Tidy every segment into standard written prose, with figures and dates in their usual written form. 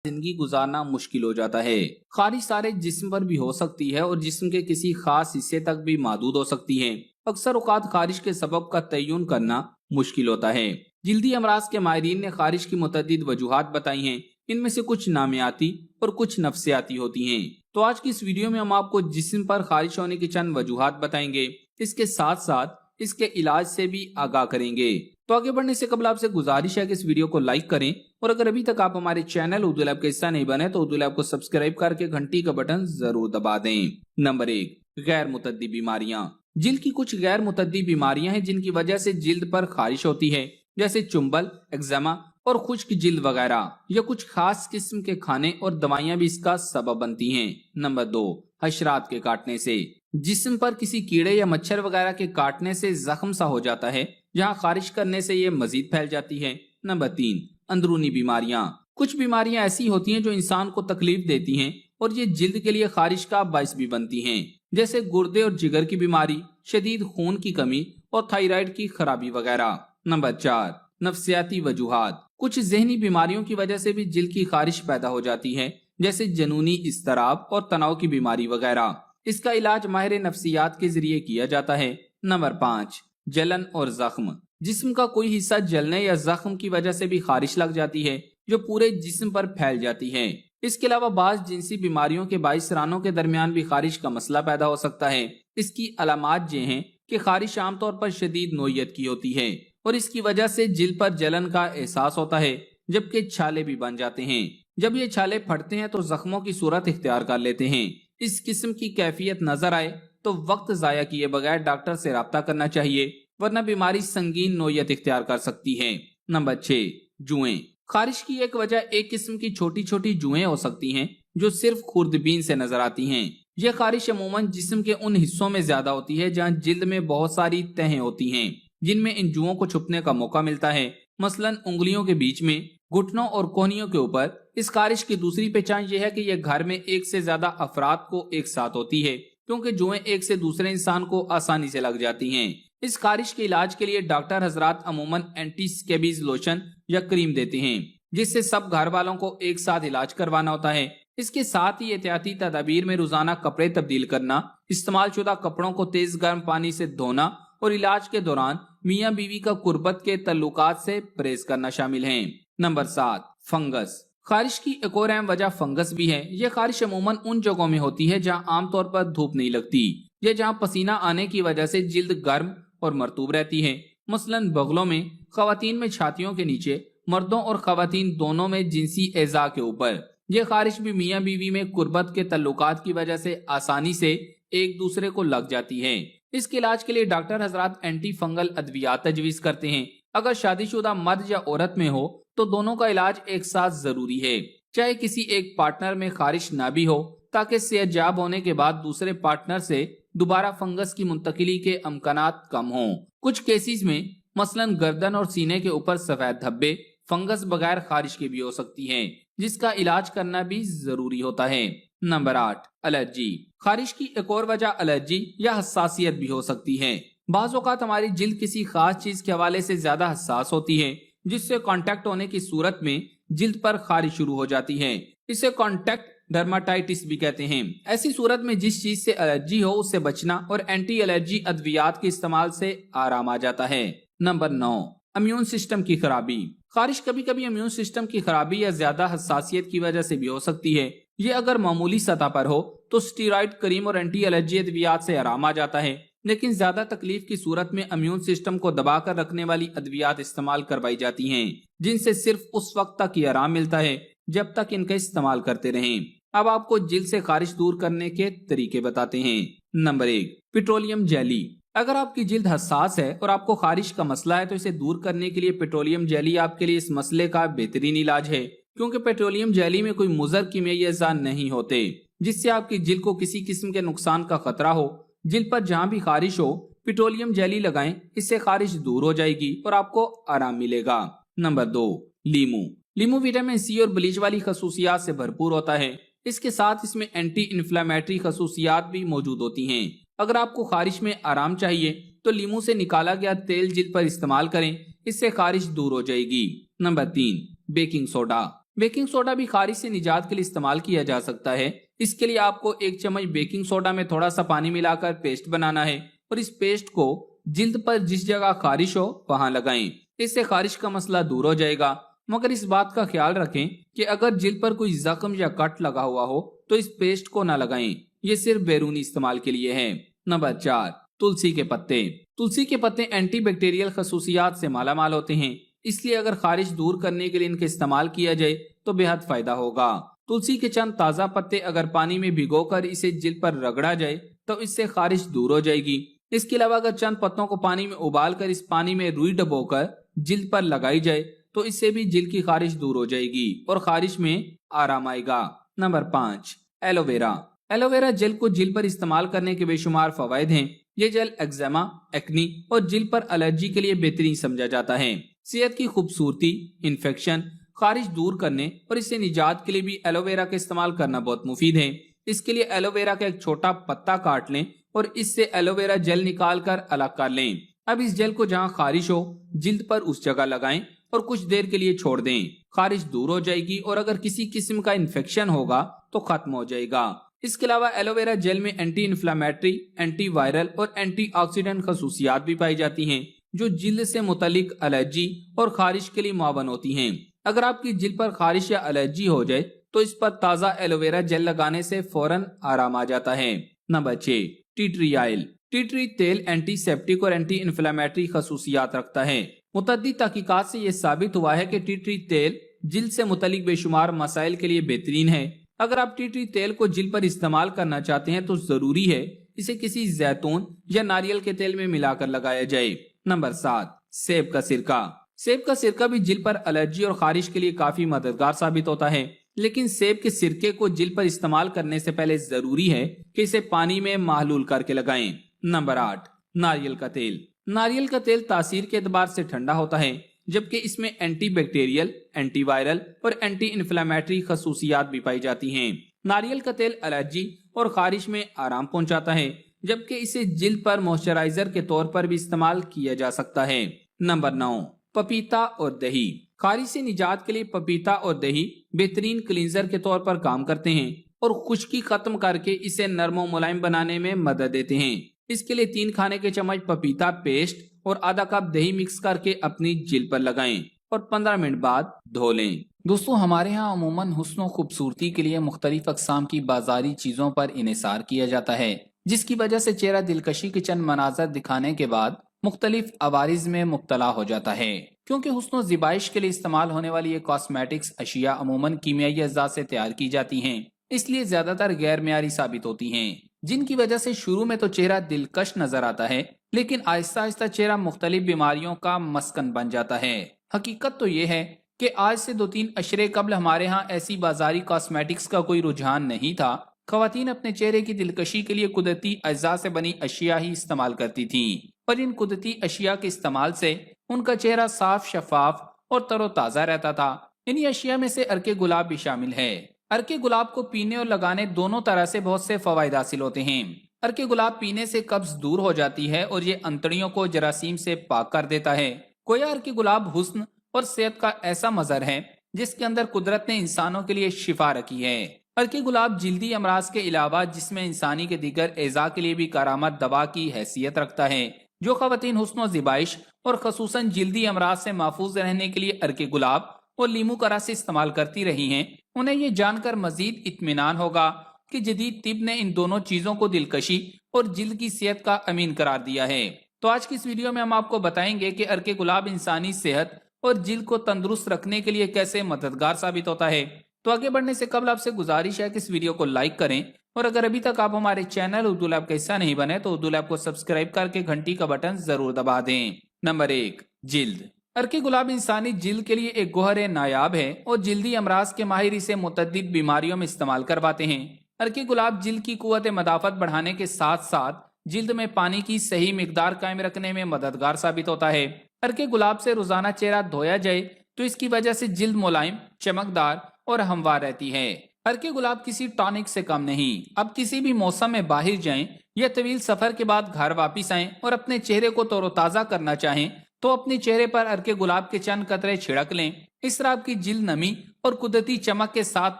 زندگی گزارنا مشکل ہو جاتا ہے۔ خارش سارے جسم پر بھی ہو سکتی ہے اور جسم کے کسی خاص حصے تک بھی محدود ہو سکتی ہے۔ اکثر اوقات خارش کے سبب کا تعین کرنا مشکل ہوتا ہے۔ جلدی امراض کے ماہرین نے خارش کی متعدد وجوہات بتائی ہیں، ان میں سے کچھ نامیاتی اور کچھ نفسیاتی ہوتی ہیں۔ تو آج کی اس ویڈیو میں ہم آپ کو جسم پر خارش ہونے کی چند وجوہات بتائیں گے، اس کے ساتھ ساتھ اس کے علاج سے بھی آگاہ کریں گے۔ تو آگے بڑھنے سے قبل آپ سے گزارش ہے کہ اس ویڈیو کو لائک کریں، اور اگر ابھی تک آپ ہمارے چینل اردو لیب کا حصہ نہیں بنے تو اردو لیب کو سبسکرائب کر کے گھنٹی کا بٹن ضرور دبا دیں۔ نمبر 1، غیر متعدی بیماریاں۔ جلد کی کچھ غیر متعدی بیماریاں ہیں جن کی وجہ سے جلد پر خارش ہوتی ہے، جیسے چنبل، ایگزیما اور خشک جلد وغیرہ۔ یا کچھ خاص قسم کے کھانے اور دوائیاں بھی اس کا سبب بنتی ہیں۔ نمبر 2، حشرات کے کاٹنے سے۔ جسم پر کسی کیڑے یا مچھر وغیرہ کے کاٹنے سے زخم سا ہو جاتا ہے، جہاں خارش کرنے سے یہ مزید پھیل جاتی ہے۔ نمبر 3، اندرونی بیماریاں۔ کچھ بیماریاں ایسی ہوتی ہیں جو انسان کو تکلیف دیتی ہیں اور یہ جلد کے لیے خارش کا باعث بھی بنتی ہیں، جیسے گردے اور جگر کی بیماری، شدید خون کی کمی اور تھائرائیڈ کی خرابی وغیرہ۔ نمبر 4، نفسیاتی وجوہات۔ کچھ ذہنی بیماریوں کی وجہ سے بھی جلد کی خارش پیدا ہو جاتی ہے، جیسے جنونی اضطراب اور تناؤ کی بیماری وغیرہ۔ اس کا علاج ماہر نفسیات کے ذریعے کیا جاتا ہے۔ نمبر 5، جلن اور زخم۔ جسم کا کوئی حصہ جلنے یا زخم کی وجہ سے بھی خارش لگ جاتی ہے، جو پورے جسم پر پھیل جاتی ہے۔ اس کے علاوہ بعض جنسی بیماریوں کے باعث رانوں کے درمیان بھی خارش کا مسئلہ پیدا ہو سکتا ہے۔ اس کی علامات یہ ہیں کہ خارش عام طور پر شدید نوعیت کی ہوتی ہے اور اس کی وجہ سے جلد پر جلن کا احساس ہوتا ہے، جبکہ چھالے بھی بن جاتے ہیں۔ جب یہ چھالے پھٹتے ہیں تو زخموں کی صورت اختیار کر لیتے ہیں۔ اس قسم کی کیفیت نظر آئے تو وقت ضائع کیے بغیر ڈاکٹر سے رابطہ کرنا چاہیے، ورنہ بیماری سنگین نوعیت اختیار کر سکتی ہے۔ نمبر 6، جوئیں۔ خارش کی ایک وجہ ایک قسم کی چھوٹی چھوٹی جوئیں ہو سکتی ہیں جو صرف خوردبین سے نظر آتی ہیں۔ یہ خارش عموماً جسم کے ان حصوں میں زیادہ ہوتی ہے جہاں جلد میں بہت ساری تہیں ہوتی ہیں، جن میں ان جوؤں کو چھپنے کا موقع ملتا ہے، مثلاً انگلیوں کے بیچ میں، گھٹنوں اور کونیوں کے اوپر۔ اس خارش کی دوسری پہچان یہ ہے کہ یہ گھر میں ایک سے زیادہ افراد کو ایک ساتھ ہوتی ہے، کیونکہ جوئیں ایک سے دوسرے انسان کو آسانی سے لگ جاتی ہیں۔ اس خارش کے علاج کے لیے ڈاکٹر حضرات عموماً اینٹی سکیبیز لوشن یا کریم دیتے ہیں، جس سے سب گھر والوں کو ایک ساتھ علاج کروانا ہوتا ہے۔ اس کے ساتھ ہی احتیاطی تدابیر میں روزانہ کپڑے تبدیل کرنا، استعمال شدہ کپڑوں کو تیز گرم پانی سے دھونا اور علاج کے دوران میاں بیوی کا قربت کے تعلقات سے پرہیز کرنا شامل ہیں۔ Number 7، fungus. خارش کی ایک اور اہم وجہ فنگس بھی ہے۔ یہ خارش عموماً ان جگہوں میں ہوتی ہے جہاں عام طور پر دھوپ نہیں لگتی یا جہاں پسینہ آنے کی وجہ سے جلد گرم اور مرطوب رہتی ہے، مثلاً بغلوں میں، خواتین میں چھاتیوں کے نیچے، مردوں اور خواتین دونوں میں جنسی اعضاء کے اوپر۔ یہ خارش بھی میاں بیوی میں قربت کے تعلقات کی وجہ سے آسانی سے ایک دوسرے کو لگ جاتی ہے۔ اس کے علاج کے لیے ڈاکٹر حضرات اینٹی فنگل ادویات تجویز کرتے ہیں۔ اگر شادی شدہ مرد یا عورت میں ہو تو دونوں کا علاج ایک ساتھ ضروری ہے، چاہے کسی ایک پارٹنر میں خارش نہ بھی ہو، تاکہ صحت یاب ہونے کے بعد دوسرے پارٹنر سے دوبارہ فنگس کی منتقلی کے امکانات کم ہوں۔ کچھ کیسز میں، مثلاً گردن اور سینے کے اوپر سفید دھبے، فنگس بغیر خارش کے بھی ہو سکتی ہیں، جس کا علاج کرنا بھی ضروری ہوتا ہے۔ Number 8، allergy. خارش کی ایک اور وجہ الرجی یا حساسیت بھی ہو سکتی ہے۔ بعض اوقات ہماری جلد کسی خاص چیز کے حوالے سے زیادہ حساس ہوتی ہے، جس سے کانٹیکٹ ہونے کی صورت میں جلد پر خارش شروع ہو جاتی ہے۔ اسے کانٹیکٹ ڈرماٹائٹس بھی کہتے ہیں۔ ایسی صورت میں جس چیز سے الرجی ہو اس سے بچنا اور اینٹی الرجی ادویات کے استعمال سے آرام آ جاتا ہے۔ نمبر 9، امیون سسٹم کی خرابی۔ خارش کبھی کبھی امیون سسٹم کی خرابی یا زیادہ حساسیت کی وجہ سے بھی ہو سکتی ہے۔ یہ اگر معمولی سطح پر ہو تو سٹیرائڈ کریم اور اینٹی الرجی ادویات سے آرام آ جاتا ہے، لیکن زیادہ تکلیف کی صورت میں امیون سسٹم کو دبا کر رکھنے والی ادویات استعمال کروائی جاتی ہیں، جن سے صرف اس وقت تک ہی آرام ملتا ہے جب تک ان کا استعمال کرتے رہیں۔ اب آپ کو جلد سے خارش دور کرنے کے طریقے بتاتے ہیں۔ Number 1، petroleum jelly. اگر آپ کی جلد حساس ہے اور آپ کو خارش کا مسئلہ ہے تو اسے دور کرنے کے لیے پیٹرولیم جیلی آپ کے لیے اس مسئلے کا بہترین علاج ہے، کیونکہ پیٹرولیم جیلی میں کوئی مضر کیمیائی اجزاء نہیں ہوتے، جس سے آپ کی جلد کو کسی قسم کے نقصان کا خطرہ ہو۔ جلد پر جہاں بھی خارش ہو پیٹرولیم جیلی لگائیں، اس سے خارش دور ہو جائے گی اور آپ کو آرام ملے گا۔ نمبر 2، لیمو۔ لیمو وٹامن سی اور بلیچ والی خصوصیات سے بھرپور ہوتا ہے۔ اس کے ساتھ اس میں اینٹی انفلیمیٹری خصوصیات بھی موجود ہوتی ہیں۔ اگر آپ کو خارش میں آرام چاہیے تو لیمو سے نکالا گیا تیل جلد پر استعمال کریں، اس سے خارش دور ہو جائے گی۔ Number 3، baking soda. Baking soda भी खारिश से निजात के लिए इस्तेमाल किया जा सकता है। इसके लिए आपको 1 चम्मच बेकिंग सोडा में थोड़ा सा पानी मिलाकर पेस्ट बनाना है और इस पेस्ट को जिल्द पर जिस जगह खारिश हो वहां लगाएं। इससे खारिश का मसला दूर हो जाएगा। मगर इस बात का ख्याल रखें कि अगर जिल्द पर कोई जख्म या कट लगा हुआ हो तो इस पेस्ट को ना लगाएं। ये सिर्फ बैरूनी इस्तेमाल के लिए है। नंबर 4, तुलसी के पत्ते। तुलसी के पत्ते एंटी बैक्टीरियल खसूसियात से माला माल होते हैं, इसलिए अगर खारिश दूर करने के लिए इनका इस्तेमाल किया जाए तो बेहद फायदा होगा। तुलसी के चंद ताजा पत्ते अगर पानी में भिगोकर इसे जिल्द पर रगड़ा जाए तो इससे खारिश दूर हो जाएगी। इसके अलावा अगर चंद पत्तों को पानी में उबाल कर इस पानी में रुई डबोकर जिल्द पर लगाई जाए तो इससे भी जिल्द की खारिश दूर हो जाएगी और खारिश में आराम आएगा। Number 5, aloe vera. एलोवेरा जेल को जिल्द पर इस्तेमाल करने के बेशुमार फवायद हैं। ये जेल एक्जेमा, एक्नी और जिल्द पर एलर्जी के लिए बेहतरीन समझा जाता है। सेहत की खूबसूरती, इन्फेक्शन, खारिश दूर करने और इससे निजात के लिए भी एलोवेरा का इस्तेमाल करना बहुत मुफीद है। इसके लिए एलोवेरा का एक छोटा पत्ता काट लें और इससे एलोवेरा जेल निकाल कर अलग कर लें। अब इस जेल को जहां खारिश हो जिल्द पर उस जगह लगाएं और कुछ देर के लिए छोड़ दें। खारिश दूर हो जाएगी और अगर किसी किस्म का इन्फेक्शन होगा तो खत्म हो जाएगा। इसके अलावा एलोवेरा जेल में एंटी इन्फ्लामेटरी, एंटी वायरल और एंटी ऑक्सीडेंट खसूसियात भी पाई जाती हैं जो जिल्द से मुतालिक एलर्जी और खारिश के लिए मुआवन होती हैं। अगर आपकी जिल्द पर खारिश या एलर्जी हो जाए तो इस पर ताजा एलोवेरा जेल लगाने से फौरन आराम आ जाता है। Number 6, tea tree oil. Tea tree तेल एंटीसेप्टिक और एंटी इन्फ्लेमेटरी खसूसियात रखता है। मुतअद्दिद तहकीकात से यह साबित हुआ है कि टी ट्री तेल जिल्द से मुतालिक बेशुमार मसाइल के लिए बेहतरीन है। अगर आप टी ट्री तेल को जिल्द पर इस्तेमाल करना चाहते हैं तो जरूरी है इसे किसी जैतून या नारियल के तेल में मिलाकर लगाया जाए। नंबर 7, सेब का सिरका। सेब का सिरका भी जिल्द पर एलर्जी और खारिश के लिए काफी मददगार साबित होता है, लेकिन सेब के सिरके को जिल्द पर इस्तेमाल करने से पहले जरूरी है कि इसे पानी में महलूल करके लगाएं। नंबर 8, नारियल का तेल। नारियल का तेल तासीर के एतबार से ठंडा होता है, जबकि इसमें एंटी बैक्टीरियल, एंटी वायरल और एंटी इन्फ्लेमेटरी खसूसियात भी पाई जाती हैं। नारियल का तेल एलर्जी और खारिश में आराम पहुंचाता है, जबकि इसे जिल्द पर मॉइस्चराइजर के तौर पर भी इस्तेमाल किया जा सकता है। नंबर 9, पपीता और दही। खारिश से निजात के लिए पपीता और दही बेहतरीन क्लींजर के तौर पर काम करते हैं और खुश्की खत्म करके इसे नरम और मुलायम बनाने में मदद देते हैं। इसके लिए 3 खाने के चम्मच पपीता पेस्ट और आधा कप दही मिक्स करके अपनी जिल्द पर लगाएं और 15 मिनट बाद धो लें। दोस्तों, हमारे यहाँ अमूमन हुस्न और खूबसूरती के लिए मुख्तलिफ अक़साम की बाजारी चीजों पर इन्हिसार किया जाता है, जिसकी वजह से चेहरा दिलकशी के चंद मनाजर दिखाने के बाद मुख्तलिफ अवारिज में मुब्तला हो जाता है। क्योंकि हुस्न और ज़िबाइश के लिए इस्तेमाल होने वाली ये कॉस्मेटिक्स अशिया अमूमन कीमियाई अज्जा से तैयार की जाती हैं, इसलिए ज्यादातर गैर मेयारी साबित होती हैं, जिनकी वजह से शुरू में तो चेहरा दिलकश नजर आता है, लेकिन आहिस्ता आहिस्ता चेहरा मुख्तलिफ बीमारियों का मस्कन बन जाता है। हकीकत तो ये है कि आज से 2-3 अशरे कबल हमारे यहाँ ऐसी बाजारी कॉस्मेटिक्स का कोई रुझान नहीं था। खवातीन अपने चेहरे की दिलकशी के लिए कुदरती अज्जा से बनी अशिया ही इस्तेमाल करती थीं और इन कुदरती अशिया के इस्तेमाल से उनका चेहरा साफ, शफाफ और तरोताजा रहता था। इन्हीं अशिया में से अर्के गुलाब भी शामिल है। अर्के गुलाब को पीने और लगाने दोनों तरह से बहुत से फवायद हासिल होते हैं। अर्के गुलाब पीने से कब्ज दूर हो जाती है और ये अंतड़ियों को जरासीम से पाक कर देता है। गोया अर्के गुलाब हुस्न और सेहत का ऐसा मजहर है जिसके अंदर कुदरत ने इंसानों के लिए शिफा रखी है। अर्के गुलाब जिल्दी अमराज के अलावा जिसमें इंसानी के दीगर एज़ा के लिए भी करामत दवा की हैसियत रखता है। जो खवातीन हुस्न और ज़िबाइश और खसूसन जिल्दी अमराज से महफूज रहने के लिए अर्के गुलाब और लीमू का रस इस्तेमाल करती रही हैं, उन्हें ये जानकर मजीद इत्मीनान होगा कि जदीद तिब ने इन दोनों चीजों को दिलकशी और जिल्द की सेहत का अमीन करार दिया है। तो आज की इस वीडियो में हम आपको बताएंगे कि अर्के गुलाब इंसानी सेहत और जिल्द को तंदुरुस्त रखने के लिए कैसे मददगार साबित होता है। तो आगे बढ़ने से कबल आपसे गुजारिश है कि इस वीडियो को लाइक करें और अगर अभी तक आप हमारे चैनल उर्दू लैब का हिस्सा नहीं बने तो उर्दू लैब को सब्सक्राइब करके घंटी का बटन जरूर दबा दें। नंबर 1, जिल्द। अर्के गुलाब इंसानी जिल्द के लिए एक गोहर नायाब है और जिल्दी अमराज के माहिर इसे मुतअद्दिद बीमारियों में इस्तेमाल करवाते हैं। अर्के गुलाब जिल्द की कुव्वत मदाफत बढ़ाने के साथ साथ जिल्द में पानी की सही मिकदार कायम रखने में मददगार साबित होता है। अर्के गुलाब से रोजाना चेहरा धोया जाए तो इसकी वजह से जिल्द मुलायम, चमकदार और हमवार रहती है। अर्के गुलाब किसी टॉनिक से कम नहीं। अब किसी भी मौसम में बाहर जाएं या तवील सफर के बाद घर वापिस आएं और अपने चेहरे को तरोताजा करना चाहें तो अपने चेहरे पर अर्के गुलाब के चंद कतरे छिड़क लें اس طرح آپ کی جلد نمی اور قدرتی چمک کے ساتھ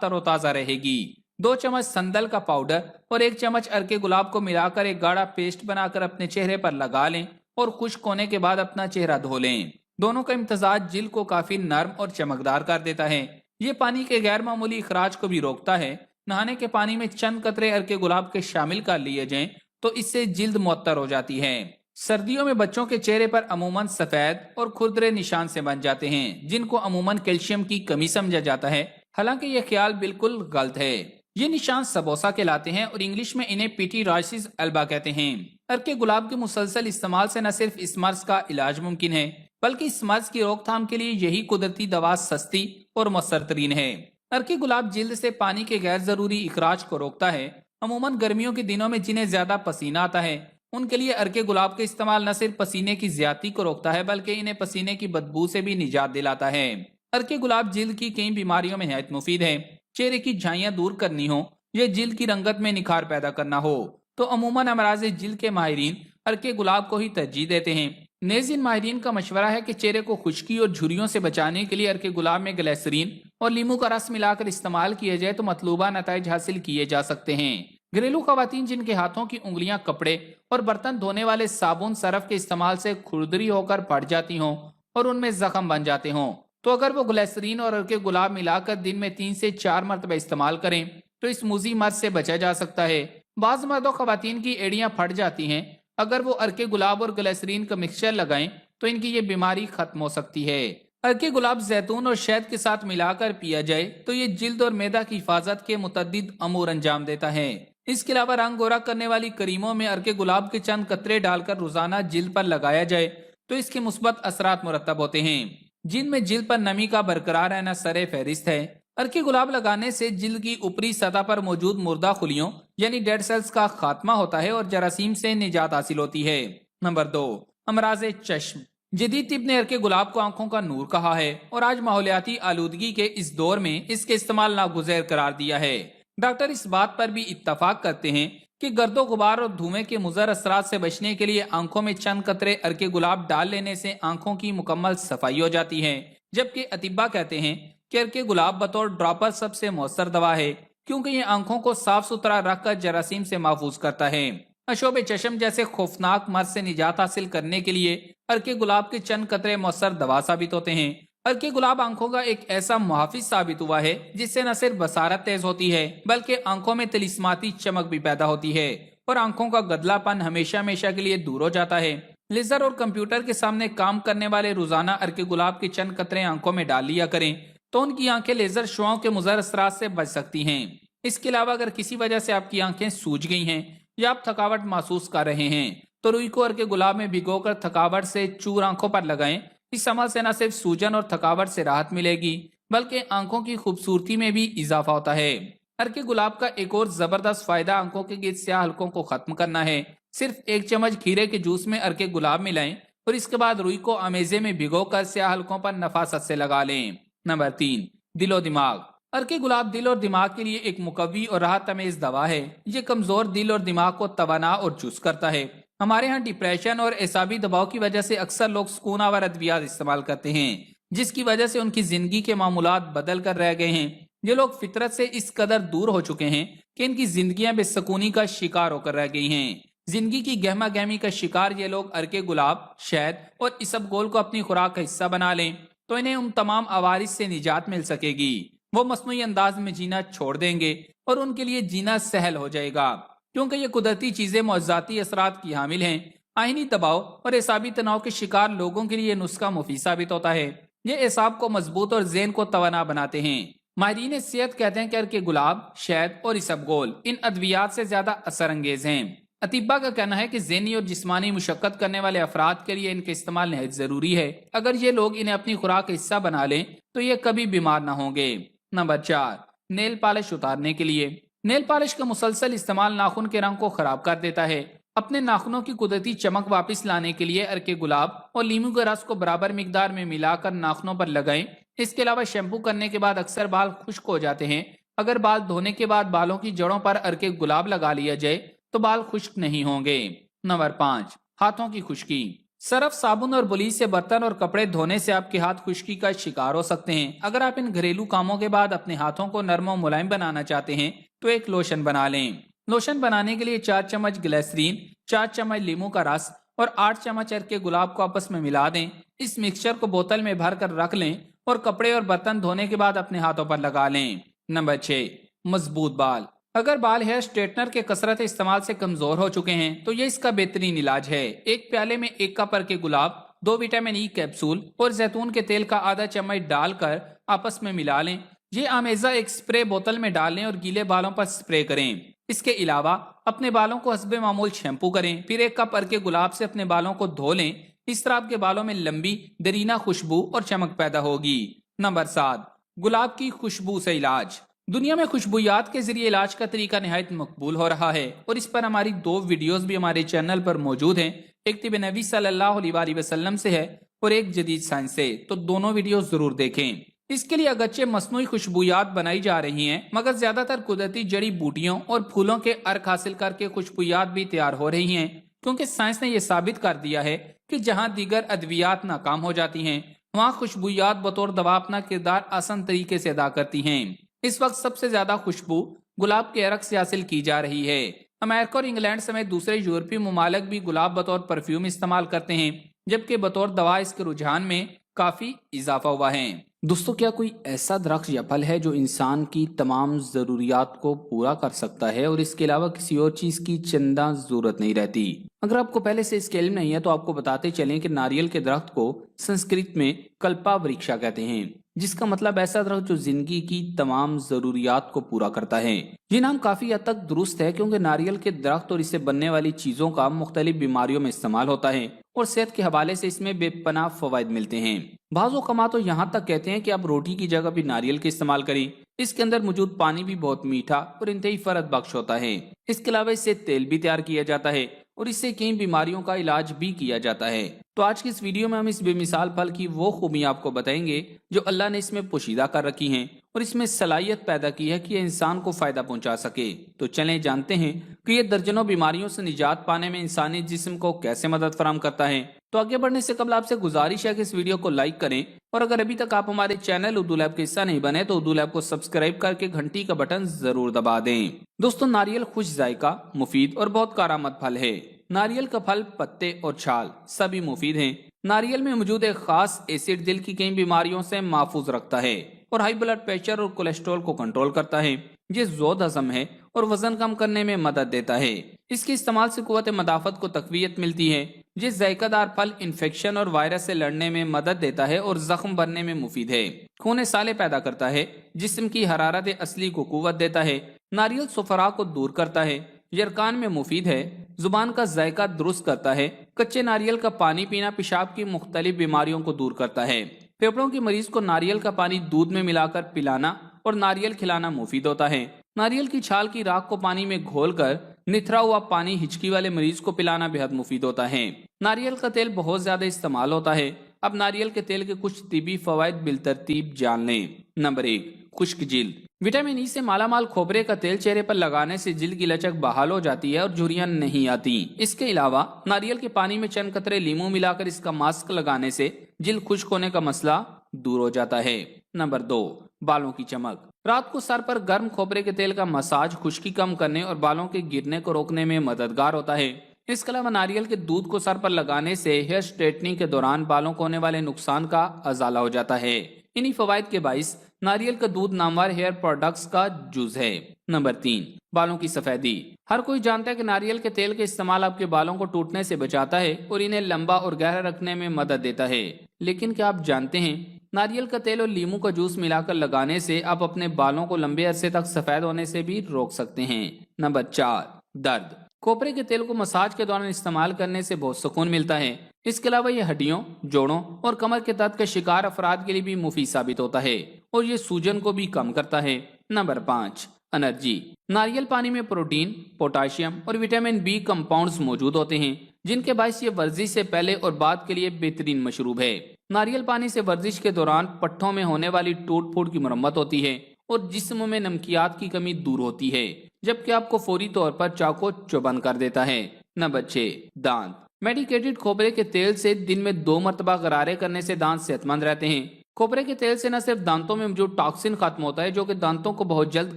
تروتازہ رہے گی۔ 2 چمچ سندل کا پاؤڈر اور 1 چمچ ارکے گلاب کو ملا کر ایک گاڑھا پیسٹ بنا کر اپنے چہرے پر لگا لیں اور خشک ہونے کے بعد اپنا چہرہ دھو لیں۔ دونوں کا امتزاج جلد کو کافی نرم اور چمکدار کر دیتا ہے۔ یہ پانی کے غیر معمولی اخراج کو بھی روکتا ہے۔ نہانے کے پانی میں چند قطرے ارکے گلاب کے شامل کر لیے جائیں تو اس سے جلد معطر ہو جاتی ہے۔ سردیوں میں بچوں کے چہرے پر عموماً سفید اور کھردرے نشان سے بن جاتے ہیں، جن کو عموماً کیلشیم کی کمی سمجھا جاتا ہے، حالانکہ یہ خیال بالکل غلط ہے۔ یہ نشان سبوسا کہلاتے ہیں اور انگلش میں انہیں پیٹی راشز البا کہتے ہیں۔ ارکے گلاب کے مسلسل استعمال سے نہ صرف اس مرض کا علاج ممکن ہے بلکہ اس مرض کی روک تھام کے لیے یہی قدرتی دوا سستی اور مؤثر ترین ہے۔ ارکے گلاب جلد سے پانی کے غیر ضروری اخراج کو روکتا ہے۔ عموماً گرمیوں کے دنوں میں جنہیں زیادہ پسینہ آتا ہے ان کے لیے ارکے گلاب کا استعمال نہ صرف پسینے کی زیادتی کو روکتا ہے بلکہ انہیں پسینے کی بدبو سے بھی نجات دلاتا ہے۔ ارکے گلاب جلد کی کئی بیماریوں میں نہایت مفید ہے۔ چہرے کی جھائیاں دور کرنی ہو یا جلد کی رنگت میں نکھار پیدا کرنا ہو تو عموماً امراض جلد کے ماہرین ارکے گلاب کو ہی ترجیح دیتے ہیں۔ نیز ان ماہرین کا مشورہ ہے کہ چہرے کو خشکی اور جھریوں سے بچانے کے لیے ارکے گلاب میں گلیسرین اور لیمو کا رس ملا کر استعمال کیا جائے تو مطلوبہ نتائج حاصل کیے جا سکتے ہیں۔ گھریلو خواتین جن کے ہاتھوں کی انگلیاں کپڑے اور برتن دھونے والے صابن سرف کے استعمال سے کھردری ہو کر پڑ جاتی ہوں اور ان میں زخم بن جاتے ہوں تو اگر وہ گلیسرین اور ارکے گلاب ملا کر دن میں 3 سے 4 مرتبہ استعمال کریں تو اس موذی مرض سے بچا جا سکتا ہے۔ بعض مرد و خواتین کی ایڑیاں پھٹ جاتی ہیں، اگر وہ ارکے گلاب اور گلیسرین کا مکسچر لگائیں تو ان کی یہ بیماری ختم ہو سکتی ہے۔ ارکے گلاب زیتون اور شہد کے ساتھ ملا کر پیا جائے تو یہ جلد اور معدہ کی حفاظت کے متعدد امور انجام دیتا ہے۔ اس کے علاوہ رنگ گورا کرنے والی کریموں میں ارکے گلاب کے چند قطرے ڈال کر روزانہ جلد پر لگایا جائے تو اس کے مثبت اثرات مرتب ہوتے ہیں، جن میں جلد پر نمی کا برقرار رہنا سر فہرست ہے۔ ارکے گلاب لگانے سے جلد کی اوپری سطح پر موجود مردہ خلیوں یعنی ڈیڈ سیلز کا خاتمہ ہوتا ہے اور جراثیم سے نجات حاصل ہوتی ہے۔ نمبر 2، امراض چشم۔ جدید طب نے ارکے گلاب کو آنکھوں کا نور کہا ہے اور آج ماحولیاتی آلودگی کے اس دور میں اس کے استعمال ناگزیر قرار دیا ہے۔ ڈاکٹر اس بات پر بھی اتفاق کرتے ہیں کہ گرد و غبار اور دھوئیں کے مضر اثرات سے بچنے کے لیے آنکھوں میں چند قطرے ارکے گلاب ڈال لینے سے آنکھوں کی مکمل صفائی ہو جاتی ہے، جبکہ اطباء کہتے ہیں کہ ارکے گلاب بطور ڈراپر سب سے مؤثر دوا ہے کیونکہ یہ آنکھوں کو صاف ستھرا رکھ کر جراثیم سے محفوظ کرتا ہے۔ اشوب چشم جیسے خوفناک مرض سے نجات حاصل کرنے کے لیے ارکے گلاب کے چند قطرے مؤثر دوا ثابت ہوتے ہیں۔ ارکے گلاب آنکھوں کا ایک ایسا محافظ ثابت ہوا ہے جس سے نہ صرف بصارت تیز ہوتی ہے بلکہ آنکھوں میں طلسماتی چمک بھی پیدا ہوتی ہے اور آنکھوں کا گدلا پن ہمیشہ ہمیشہ کے لیے دور ہو جاتا ہے۔ لیزر اور کمپیوٹر کے سامنے کام کرنے والے روزانہ ارکے گلاب کے چند قطرے آنکھوں میں ڈال لیا کریں تو ان کی آنکھیں لیزر شعاؤں کے مضر اثرات سے بچ سکتی ہیں۔ اس کے علاوہ اگر کسی وجہ سے آپ کی آنکھیں سوج گئی ہیں یا آپ تھکاوٹ محسوس کر رہے ہیں تو روئی کو ارکے گلاب میں بھگو کر تھکاوٹ سے چور آنکھوں پر لگائیں۔ اس عمل سے نہ صرف سوجن اور تھکاوٹ سے راحت ملے گی بلکہ آنکھوں کی خوبصورتی میں بھی اضافہ ہوتا ہے۔ ارکے گلاب کا ایک اور زبردست فائدہ آنکھوں کے گرد سیاہ حلقوں کو ختم کرنا ہے۔ صرف 1 چمچ کھیرے کے جوس میں ارکے گلاب ملائیں اور اس کے بعد روئی کو امیزے میں بھگو کر سیاہ حلقوں پر نفاست سے لگا لیں۔ نمبر 3، دل و دماغ۔ ارکے گلاب دل اور دماغ کے لیے ایک مقوی اور راحت امیز دوا ہے۔ یہ کمزور دل اور دماغ کو توانا اور چست کرتا ہے۔ ہمارے ہاں ڈپریشن اور اعصابی دباؤ کی وجہ سے اکثر لوگ سکون آور ادویات استعمال کرتے ہیں جس کی وجہ سے ان کی زندگی کے معمولات بدل کر رہ گئے ہیں۔ یہ لوگ فطرت سے اس قدر دور ہو چکے ہیں کہ ان کی زندگیاں بے سکونی کا شکار ہو کر رہ گئی ہیں۔ زندگی کی گہما گہمی کا شکار یہ لوگ ارکے گلاب، شہد اور اسب گول کو اپنی خوراک کا حصہ بنا لیں تو انہیں ان تمام عوارض سے نجات مل سکے گی۔ وہ مصنوعی انداز میں جینا چھوڑ دیں گے اور ان کے لیے جینا سہل ہو جائے گا کیونکہ یہ قدرتی چیزیں معجزاتی اثرات کی حامل ہیں۔ آئینی دباؤ اور اعصابی تناؤ کے شکار لوگوں کے لیے نسخہ مفید ثابت ہوتا ہے۔ یہ اعصاب کو مضبوط اور ذہن کو توانا بناتے ہیں۔ ماہرین صحت کہتے ہیں کہ ارکے گلاب، شہد اور اسب گول ان ادویات سے زیادہ اثر انگیز ہیں۔ اطباء کا کہنا ہے کہ ذہنی اور جسمانی مشقت کرنے والے افراد کے لیے ان کا استعمال نہایت ضروری ہے۔ اگر یہ لوگ انہیں اپنی خوراک کا حصہ بنا لیں تو یہ کبھی بیمار نہ ہوں گے۔ نمبر 4، نیل پالش اتارنے کے لیے۔ نیل پالش کا مسلسل استعمال ناخن کے رنگ کو خراب کر دیتا ہے۔ اپنے ناخنوں کی قدرتی چمک واپس لانے کے لیے ارکے گلاب اور لیمو کے رس کو برابر مقدار میں ملا کر ناخنوں پر لگائیں۔ اس کے علاوہ شیمپو کرنے کے بعد اکثر بال خشک ہو جاتے ہیں۔ اگر بال دھونے کے بعد بالوں کی جڑوں پر ارکے گلاب لگا لیا جائے تو بال خشک نہیں ہوں گے۔ نمبر 5، ہاتھوں کی خشکی۔ सरफ, साबुन और बुलीच से बर्तन और कपड़े धोने से आपके हाथ खुश्की का शिकार हो सकते हैं। अगर आप इन घरेलू कामों के बाद अपने हाथों को नरम और मुलायम बनाना चाहते हैं तो एक लोशन बना लें। लोशन बनाने के लिए 4 चम्मच ग्लिसरीन, 4 चम्मच लीमू का रस और 8 चम्मच अर्के गुलाब को आपस में मिला दें। इस मिक्सचर को बोतल में भर कर रख लें और कपड़े और बर्तन धोने के बाद अपने हाथों पर लगा लें। नंबर 6, मजबूत बाल। अगर बाल हेयर स्ट्रेटनर के कसरत इस्तेमाल से कमजोर हो चुके हैं तो ये इसका बेहतरीन इलाज है। एक प्याले में 1 कप अर्के गुलाब, 2 विटामिन ई कैप्सूल और जैतून के तेल का आधा चम्मच डालकर आपस में मिला लें। ये आमेजा एक स्प्रे बोतल में डाल लें और गीले बालों पर स्प्रे करें। इसके अलावा अपने बालों को हस्बे मामूल शैम्पू करें, फिर 1 कप अर्के गुलाब से अपने बालों को धो लें। इस तरह आपके बालों में लंबी दरीना खुशबू और चमक पैदा होगी। नंबर 7, गुलाब की खुशबू से इलाज। दुनिया में खुशबूयात के जरिए इलाज का तरीका निहायत मकबूल हो रहा है और इस पर हमारी 2 वीडियोस भी हमारे चैनल पर मौजूद हैं। एक तिब नबी सल्लल्लाहु अलैहि वसल्लम से है और एक जदीद साइंस से, तो दोनों वीडियो जरूर देखें। इसके लिए अगरचे मसनूई खुशबूयात बनाई जा रही हैं, मगर ज्यादातर कुदरती जड़ी बूटियों और फूलों के अर्क हासिल करके खुशबूयात भी तैयार हो रही हैं, क्योंकि साइंस ने यह साबित कर दिया है कि जहां दीगर अद्वियात नाकाम हो जाती हैं वहां खुशबूयात बतौर दवा अपना किरदार आसान तरीके से अदा करती हैं। इस वक्त सबसे ज्यादा खुशबू गुलाब के अर्क से हासिल की जा रही है। अमेरिका और इंग्लैंड समेत दूसरे यूरोपीय ममालिक भी गुलाब बतौर परफ्यूम इस्तेमाल करते हैं, जबकि बतौर दवा इसके रुझान में काफी इजाफा हुआ है। दोस्तों, क्या कोई ऐसा दरख्त या फल है जो इंसान की तमाम जरूरियात को पूरा कर सकता है और इसके अलावा किसी और चीज की चंदा जरूरत नहीं रहती? अगर आपको पहले से इसका इल्म नहीं है तो आपको बताते चलें कि नारियल के दरख्त को संस्कृत में कल्पा वृक्षा कहते हैं, जिसका मतलब ऐसा दरख्त जो जिंदगी की तमाम जरूरियात को पूरा करता है। ये नाम काफी हद तक दुरुस्त है, क्योंकि नारियल के दरख्त और इससे बनने वाली चीजों का मुख्तलिफ बीमारियों में इस्तेमाल होता है और सेहत के हवाले से इसमें बेपनाह फवायद मिलते हैं। बाज़ औक़ात तो यहाँ तक कहते हैं कि आप रोटी की जगह भी नारियल के इस्तेमाल करें। इसके अंदर मौजूद पानी भी बहुत मीठा और इंतहाई फरद बख्श होता है। इसके अलावा इससे तेल भी तैयार किया जाता है और इससे कई बीमारियों का इलाज भी किया जाता है। तो आज की इस वीडियो में हम इस बेमिसाल फल की वो खूबियां आपको बताएंगे जो अल्लाह ने इसमें पोशीदा कर रखी हैं और इसमें सलाहियत पैदा की है कि यह इंसान को फायदा पहुंचा सके। तो चलें जानते हैं कि ये दर्जनों बीमारियों से निजात पाने में इंसानी जिस्म को कैसे मदद फराहम करता है। तो आगे बढ़ने से कबल आपसे गुजारिश है कि इस वीडियो को लाइक करें और अगर अभी तक आप हमारे चैनल उर्दू लैब का हिस्सा नहीं बने तो उर्दू लैब को सब्सक्राइब करके घंटी का बटन जरूर दबा दें। दोस्तों, नारियल खुश जायका, मुफीद और बहुत कारामद फल है। नारियल का फल, पत्ते और छाल सभी मुफीद हैं। नारियल में मौजूद एक खास एसिड दिल की कई बीमारियों से महफूज रखता है और हाई ब्लड प्रेशर और कोलेस्ट्रॉल को कंट्रोल करता है। ये ज़ोद हजम है और वजन कम करने में मदद देता है। इसके इस्तेमाल से कुव्वत मदाफत को तकवीयत मिलती है। ये जायकादार फल इन्फेक्शन और वायरस से लड़ने में मदद देता है और जख्म भरने में मुफीद है। खून साले पैदा करता है, जिस्म की हरारत असली को कुव्वत देता है। नारियल सुफरा को दूर करता है, यरकान में मुफीद है, जुबान का जायका दुरुस्त करता है। कच्चे नारियल का पानी पीना पेशाब की मुख्तलिफ बीमारियों को दूर करता है। फेफड़ों के मरीज को नारियल का पानी दूध में मिलाकर पिलाना और नारियल खिलाना मुफीद होता है। नारियल की छाल की राख को पानी में घोलकर निथरा हुआ पानी हिचकी वाले मरीज को पिलाना बेहद मुफीद होता है। नारियल का तेल बहुत ज्यादा इस्तेमाल होता है। अब नारियल के तेल के कुछ तिबी फवायद बिलतरतीब जान लें। नंबर 1, खुश्क जिल्द। विटामिन ई से मालामाल खोबरे का तेल चेहरे पर लगाने से जिल्द की लचक बहाल हो जाती है और झुर्रियां नहीं आती। इसके अलावा नारियल के पानी में चंद कतरे लीमू मिलाकर इसका मास्क लगाने से जिल्द खुश्क होने का मसला दूर हो जाता है। नंबर 2, बालों की चमक। रात को सर पर गर्म खोबरे के तेल का मसाज खुश्की कम करने और बालों के गिरने को रोकने में मददगार होता है। इसके अलावा नारियल के दूध को सर पर लगाने से हेयर स्ट्रेटनिंग के दौरान बालों को होने वाले नुकसान का अजाला हो जाता है। इन्हीं फवायद के बाइस नारियल का दूध नामवर हेयर प्रोडक्ट्स का जुज है। नंबर 3, बालों की सफेदी। हर कोई जानता है कि नारियल के तेल के इस्तेमाल आपके बालों को टूटने से बचाता है और इन्हें लंबा और गहरा रखने में मदद देता है। लेकिन क्या आप जानते हैं, नारियल का तेल और लीमू का जूस मिलाकर लगाने से आप अपने बालों को लंबे अरसे तक सफेद होने से भी रोक सकते हैं। नंबर 4, दर्द। खोपरे के तेल को मसाज के दौरान इस्तेमाल करने से बहुत सुकून मिलता है। इसके अलावा ये हड्डियों, जोड़ों और कमर के दर्द के शिकार अफराद के लिए भी मुफीद साबित होता है और ये सूजन को भी कम करता है। Number 5, energy. नारियल पानी में प्रोटीन, पोटाशियम और विटामिन बी कंपाउंड्स मौजूद होते हैं, जिनके बायस ये वर्जिश से पहले और बाद के लिए बेहतरीन मशरूब है। नारियल पानी से वर्जिश के दौरान पट्टों में होने वाली टूट फूट की मरम्मत होती है और जिस्म में नमकियात की कमी दूर होती है, जबकि आपको फौरी तौर पर चाको चौबंद कर देता है। नंबर 6, दांत। मेडिकेटेड खोपरे के तेल से दिन में 2 मरतबा गरारे करने से दांत सेहतमंद रहते हैं। खोपरे के तेल से न सिर्फ दांतों में मौजूद टॉक्सिन खत्म होता है जो कि दांतों को बहुत जल्द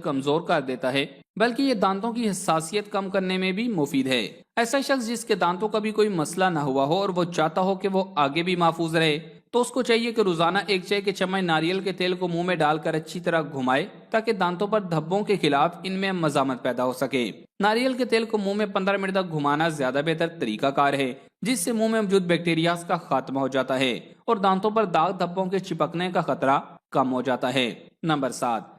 कमजोर कर देता है, बल्कि ये दांतों की हसासियत कम करने में भी मुफीद है। ऐसा शख्स जिसके दांतों का भी कोई मसला ना हुआ हो और वो चाहता हो कि वो आगे भी महफूज रहे, तो उसको चाहिए कि रोजाना एक चाय के चम्मच नारियल के तेल को मुंह में डालकर अच्छी तरह घुमाए, ताकि दांतों पर धब्बों के खिलाफ इनमें मजामत पैदा हो सके। नारियल के तेल को मुंह में 15 मिनट तक घुमाना ज्यादा बेहतर तरीका कार है, जिससे मुंह में मौजूद बैक्टीरिया का खात्मा हो जाता है और दांतों पर दाग धब्बों के चिपकने का खतरा कम हो जाता है। नंबर 7,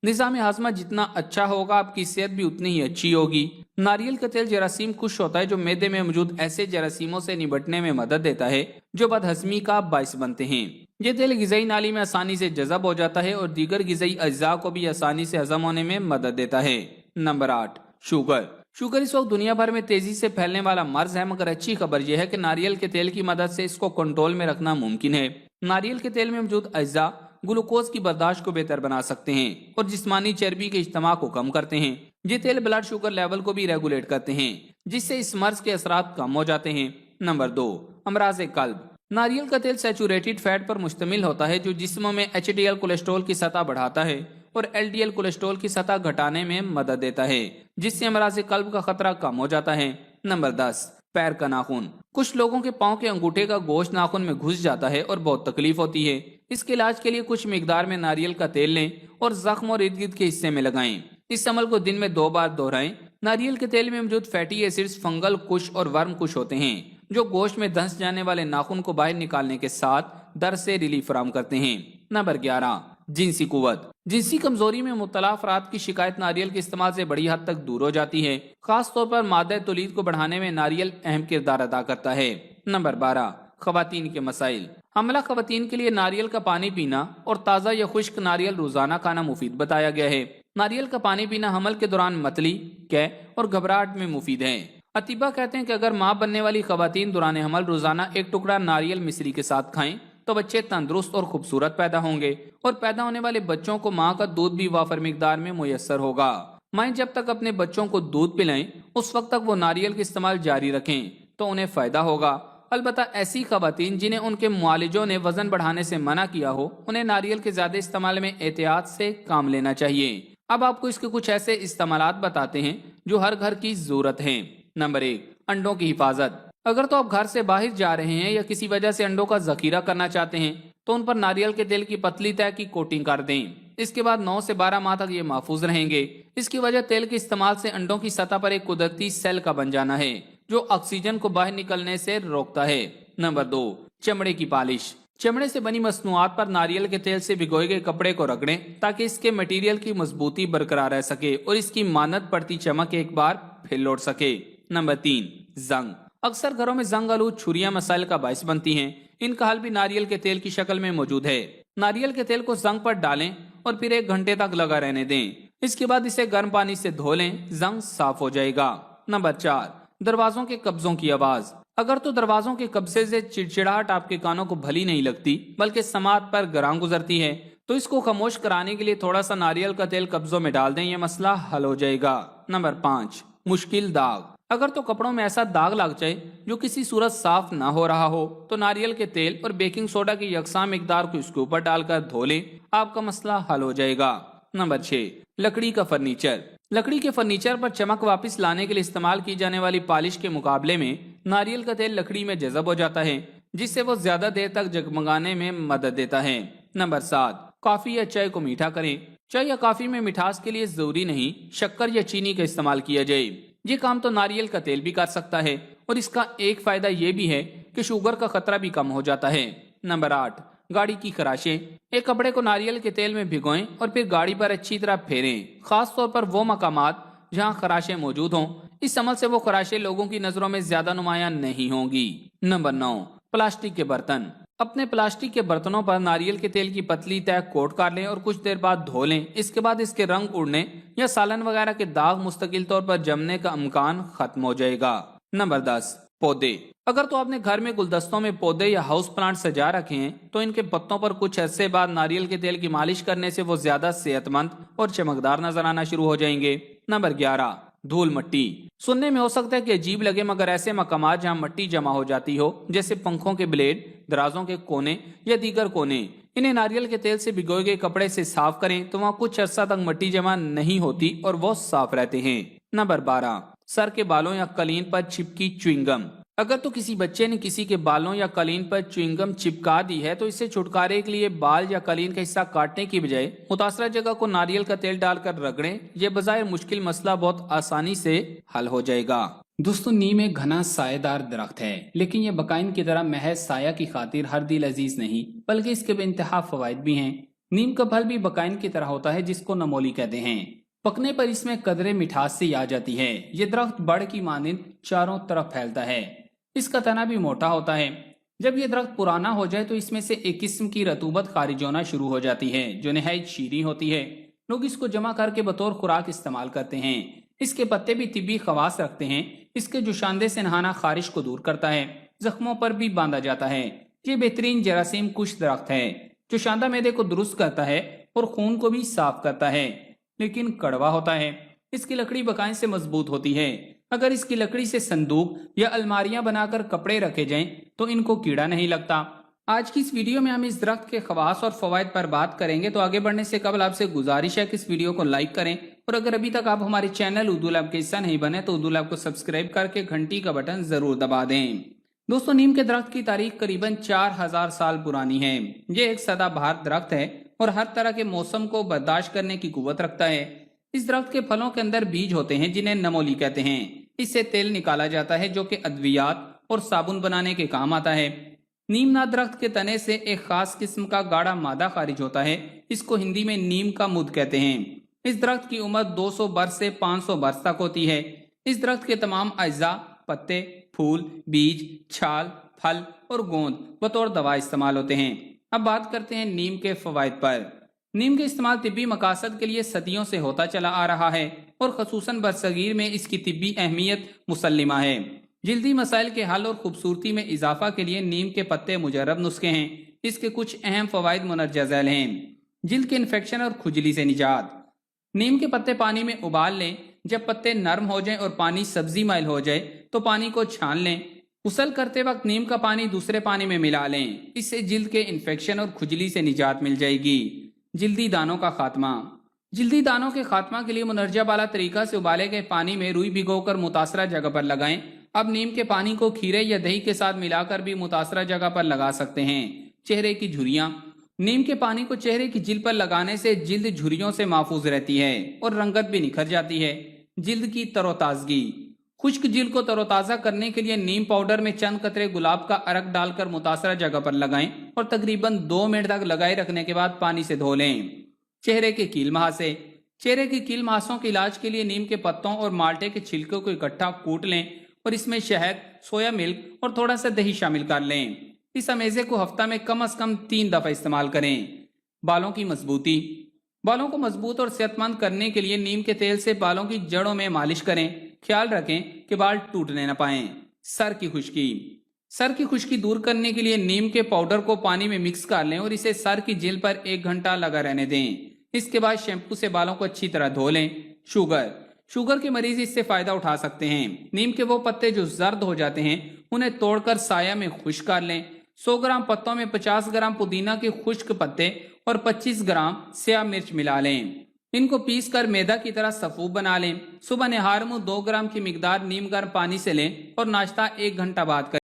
निजाम हाजमा जितना अच्छा होगा, आपकी सेहत भी उतनी ही अच्छी होगी। नारियल का तेल जरासीम कुश होता है जो मैदे में मौजूद ऐसे जरासीमों से निपटने में मदद देता है जो बदहजमी का बाइस बनते हैं। ये तेल गिजाई नाली में आसानी से जज़ब हो जाता है और दीगर गिजाई अज्जा को भी आसानी से हजम होने में मदद देता है। नंबर 8, शुगर इस वक्त दुनिया भर में तेजी से फैलने वाला मर्ज है, मगर अच्छी खबर यह है कि नारियल के तेल की मदद से इसको कंट्रोल में रखना मुमकिन है। नारियल के तेल में मौजूद अज्जा ग्लूकोज की बर्दाश्त को बेहतर बना सकते हैं और जिस्मानी चर्बी के इस्तेमाल को कम करते हैं। ये तेल ब्लड शुगर लेवल को भी रेगुलेट करते हैं, जिससे इस मर्ज के असरात कम हो जाते हैं। नंबर 2, अमराज़े कल्ब। नारियल का तेल सैचुरेटेड फैट पर मुश्तमिल होता है जो जिस्म में एचडीएल कोलेस्ट्रॉल की सतह बढ़ाता है और एलडीएल कोलेस्ट्रॉल की सतह घटाने में मदद देता है, जिससे अमराज़े कल्ब का खतरा कम हो जाता है। नंबर 10, पैर का नाखून। कुछ लोगों के पांव के अंगूठे का गोश्त नाखून में घुस जाता है और बहुत तकलीफ होती है। इसके इलाज के लिए कुछ मिकदार में नारियल का तेल लें और जख्म और इर्द गिर्द के हिस्से में लगाएं। इस अमल को दिन में 2 बार दोहराएं। नारियल के तेल में मौजूद फैटी एसिड्स फंगल कुश और वर्म कुश होते हैं जो गोश्त में धंस जाने वाले नाखून को बाहर निकालने के साथ दर्द से रिलीफ फराहम करते हैं। नंबर 11, जिनसी कुव्वत। जिनसी कमजोरी में मुब्तला अफराद की शिकायत नारियल के इस्तेमाल से बड़ी हद तक दूर हो जाती है। खास तौर पर मादा तौलीद को बढ़ाने में नारियल अहम किरदार अदा करता है। नंबर 12, खवातीन के मसाइल। हमला खवातीन के लिए नारियल का पानी पीना और ताज़ा या खुश्क नारियल रोजाना खाना मुफीद बताया गया है। नारियल का पानी पीना हमल के दौरान मतली, कै और घबराहट में मुफीद है। अतीबा कहते हैं कि अगर माँ बनने वाली खवातीन दौरान हमल रोजाना एक टुकड़ा नारियल मिश्री के साथ खाएं तो बच्चे तंदुरुस्त और खूबसूरत पैदा होंगे और पैदा होने वाले बच्चों को माँ का दूध भी वाफर मिकदार में मुयस्सर होगा। माएं जब तक अपने बच्चों को दूध पिलाएं उस वक्त तक वो नारियल का इस्तेमाल जारी रखें तो उन्हें फायदा होगा। अलबत्ता ऐसी खवातीन जिन्हें उनके मुआलिजों ने वजन बढ़ाने से मना किया हो, उन्हें नारियल के ज्यादा इस्तेमाल में एहतियात से काम लेना चाहिए। अब आपको इसके कुछ ऐसे इस्तेमालात बताते हैं जो हर घर की जरूरत है। नंबर 1, अंडों की हिफाजत। अगर तो आप घर से बाहर जा रहे हैं या किसी वजह से अंडों का जखीरा करना चाहते हैं तो उन पर नारियल के तेल की पतली तह की कोटिंग कर दें। इसके बाद 9 से 12 माह तक ये महफूज रहेंगे। इसकी वजह तेल के इस्तेमाल से अंडों की सतह पर एक कुदरती सेल का बन जाना है जो ऑक्सीजन को बाहर निकलने से रोकता है। नंबर 2, चमड़े की पालिश। चमड़े से बनी मसनूआत पर नारियल के तेल से भिगोए गए कपड़े को रगड़ें ताकि इसके मटेरियल की मजबूती बरकरार रह सके और इसकी मानद पड़ती चमक एक बार फिर लौट सके। नंबर 3, जंग। अक्सर घरों में जंग आलूद छुरियां मसाइल का बायस बनती हैं। इनका हल भी नारियल के तेल की शक्ल में मौजूद है। नारियल के तेल को जंग पर डालें और फिर 1 घंटे तक लगा रहने दें। इसके बाद इसे गर्म पानी से धो लें, जंग साफ हो जाएगा। नंबर 4, दरवाजों के कब्जों की आवाज। अगर तो दरवाजों के कब्जे से चिड़चिड़ाहट आपके कानों को भली नहीं लगती बल्कि समात पर गरां गुजरती है तो इसको खामोश कराने के लिए थोड़ा सा नारियल का तेल कब्जों में डाल दें, यह मसला हल हो जाएगा। नंबर 5, मुश्किल दाग। अगर तो कपड़ों में ऐसा दाग लग जाए जो किसी सूरत साफ ना हो रहा हो तो नारियल के तेल और बेकिंग सोडा की यकसा मिकदार को इसके ऊपर डालकर धो लें, आपका मसला हल हो जाएगा। नंबर 6, लकड़ी का फर्नीचर। लकड़ी के फर्नीचर पर चमक वापस लाने के लिए इस्तेमाल की जाने वाली पॉलिश के मुकाबले में नारियल का तेल लकड़ी में जज़ब हो जाता है, जिससे वो ज्यादा देर तक जगमगाने में मदद देता है। नंबर 7, कॉफी या चाय को मीठा करें। चाय या कॉफी में मिठास के लिए जरूरी नहीं शक्कर या चीनी का इस्तेमाल किया जाए। ये काम तो नारियल का तेल भी कर सकता है और इसका एक फायदा ये भी है कि शुगर का खतरा भी कम हो जाता है। नंबर 8, गाड़ी की खराशें। एक कपड़े को नारियल के तेल में भिगोएं और फिर गाड़ी पर अच्छी तरह फेरें, खास तौर पर वो मकामात जहां खराशें मौजूद हों। इस अमल से वो खराशें लोगों की नजरों में ज्यादा नुमायां नहीं होंगी। नंबर 9, प्लास्टिक के बर्तन। अपने प्लास्टिक के बर्तनों पर नारियल के तेल की पतली तह कोट कर लें और कुछ देर बाद धो लें। इसके बाद इसके रंग उड़ने या सालन वगैरह के दाग मुस्तकिल तौर पर जमने का इम्कान खत्म हो जाएगा। नंबर 10, पौधे। अगर तो आपने घर में गुलदस्तों में पौधे या हाउस प्लांट सजा रखे हैं तो इनके पत्तों पर कुछ अरसे बाद नारियल के तेल की मालिश करने से वो ज्यादा सेहतमंद और चमकदार नजर आना शुरू हो जाएंगे। नंबर 11, धूल मट्टी। सुनने में हो सकता है कि अजीब लगे, मगर ऐसे मकामात जहाँ मट्टी जमा हो जाती हो, जैसे पंखों के ब्लेड, दराजों के कोने या दीगर कोने, इन्हें नारियल के तेल से भिगोए गए कपड़े से साफ करें तो वहाँ कुछ अर्सा तक मट्टी जमा नहीं होती और वो साफ रहते हैं। नंबर 12, सर के बालों या कलीन पर चिपकी च्युइंगम। अगर तो किसी बच्चे ने किसी के बालों या कलीन पर च्युइंगम चिपका दी है तो इससे छुटकारे के लिए बाल या कलीन का हिस्सा काटने की बजाय मुतासरा जगह को नारियल का तेल डालकर रगड़ें। यह बजाय मुश्किल मसला बहुत आसानी से हल हो जाएगा। दोस्तों, नीम एक घना सायेदार दरख्त है, लेकिन ये बकाइन की तरह महज साया की खातिर हर दिल अजीज नहीं, बल्कि इसके बेइंतहा फवाइद भी हैं। नीम का फल भी बकाइन की तरह होता है, जिसको नमोली कहते हैं। पकने पर इसमें कदरे मिठास सी आ जाती है। ये दरख्त बड़ की मानिंद चारों तरफ फैलता है। इसका तना भी मोटा होता है। जब ये दरख्त पुराना हो जाए तो इसमें से एक किस्म की रतूबत खारिज होना शुरू हो जाती है, जो निहायत शीरीं होती है। लोग इसको जमा करके बतौर खुराक इस्तेमाल करते हैं। इसके पत्ते भी तिब्बी खवास रखते हैं। इसके जुशांदे से नहाना खारिश को दूर करता है। जख्मों पर भी बांधा जाता है। ये बेहतरीन जरासीम कुश दरख्त है जो शानदा मैदे को दुरुस्त करता है और खून को भी साफ करता है, लेकिन कड़वा होता है। इसकी लकड़ी बकाइन से मजबूत होती है। अगर इसकी लकड़ी से संदूक या अलमारियां बनाकर कपड़े रखे जाएं तो इनको कीड़ा नहीं लगता। आज की इस वीडियो में हम इस दरख्त के खवास और फवाइद पर बात करेंगे, तो आगे बढ़ने से कबल आपसे गुजारिश है कि इस वीडियो को लाइक करें, और अगर अभी तक आप हमारे चैनल उर्दू लैब के हिस्सा नहीं बने तो उर्दू लैब को सब्सक्राइब करके घंटी का बटन जरूर दबा दें। दोस्तों, नीम के दरख्त की तारीख करीबन 4000 साल पुरानी है। ये एक सदाबहार दरख्त है और हर तरह के मौसम को बर्दाश्त करने की कुव्वत रखता है। इस दरख्त के फलों के अंदर बीज होते हैं जिन्हें नमोली कहते हैं। इससे तेल निकाला जाता है जो कि अद्वियात और साबुन बनाने के काम आता है। नीमना दरख्त के तने से एक खास किस्म का गाढ़ा मादा खारिज होता है। इसको हिंदी में नीम का मुद कहते हैं। इस दरख्त की उम्र 200 बरस से 500 बरस तक होती है। इस दरख्त के तमाम अज्जा, पत्ते, फूल, बीज, छाल, फल और गोंद बतौर दवा इस्तेमाल होते हैं। अब बात करते हैं नीम के फवाइद पर। नीम के इस्तेमाल तिब्बी मकासद के लिए सदियों से होता चला आ रहा है और खसूसन बरसगीर में इसकी तिब्बी अहमियत मुसल्लिमा है। जिल्दी मसाइल के हल और खूबसूरती में इजाफा के लिए नीम के पत्ते मुजरब नुस्खे हैं। इसके कुछ अहम फवाइद मुनर्रह झैल हैं। जिल्द के इन्फेक्शन और खुजली से निजात। नीम के पत्ते पानी में उबाल लें। जब पत्ते नरम हो जाएं और पानी सब्जी माइल हो जाए तो पानी को छान लें। गुस्ल करते वक्त नीम का पानी दूसरे पानी में मिला लें। इससे जिल्द के इन्फेक्शन और खुजली से निजात मिल जाएगी। जिल्दी दानों का खात्मा। जिल्दी दानों के खात्मा के लिए मुनर्रह वाला तरीका से उबाले गए पानी में रुई भिगोकर मुतासरा जगह पर लगाएं। अब नीम के पानी को खीरे या दही के साथ मिलाकर भी मुतासरा जगह पर लगा सकते हैं। चेहरे की झुर्रियां। नीम के पानी को चेहरे की जिल्द पर लगाने से जिल्द झुर्रियों से महफूज रहती है और रंगत भी निखर जाती है। जिल्द की तरोताजगी। खुश्क जिल्द को तरोताजा करने के लिए नीम पाउडर में चंद कतरे गुलाब का अरक डालकर मुतासरा जगह पर लगाएं और तकरीबन 2 मिनट तक लगाए रखने के बाद पानी से धो लें। चेहरे के कील महासे। चेहरे की कील महासों के इलाज के लिए नीम के पत्तों और माल्टे के छिलकों को इकट्ठा कूट लें और इसमें शहद, सोया मिल्क और थोड़ा सा दही शामिल कर लें। इस अमेजे को हफ्ता में कम से कम 3 दफा इस्तेमाल करें। बालों की मजबूती। बालों को मजबूत और सेहतमंद करने के लिए नीम के तेल से बालों की जड़ों में मालिश करें। ख्याल रखें कि बाल टूटने न पाएं। सर की खुश्की। सर की खुश्की दूर करने के लिए नीम के पाउडर को पानी में मिक्स कर लें और इसे सर की जेल पर 1 घंटा लगा रहने दें। इसके बाद शैम्पू से बालों को अच्छी तरह धो लें। शुगर के मरीज इससे फायदा उठा सकते हैं। नीम के वो पत्ते जो जर्द हो जाते हैं उन्हें तोड़कर साया में खुश्क कर लें। 100 ग्राम पत्तों में 50 ग्राम पुदीना के खुश्क पत्ते और 25 ग्राम स्याह मिर्च मिला लें। इनको पीस कर मैदा की तरह सफूफ बना लें। सुबह निहार में 2 ग्राम की मिकदार नीम गर्म पानी से लें और नाश्ता 1 घंटा बाद करें।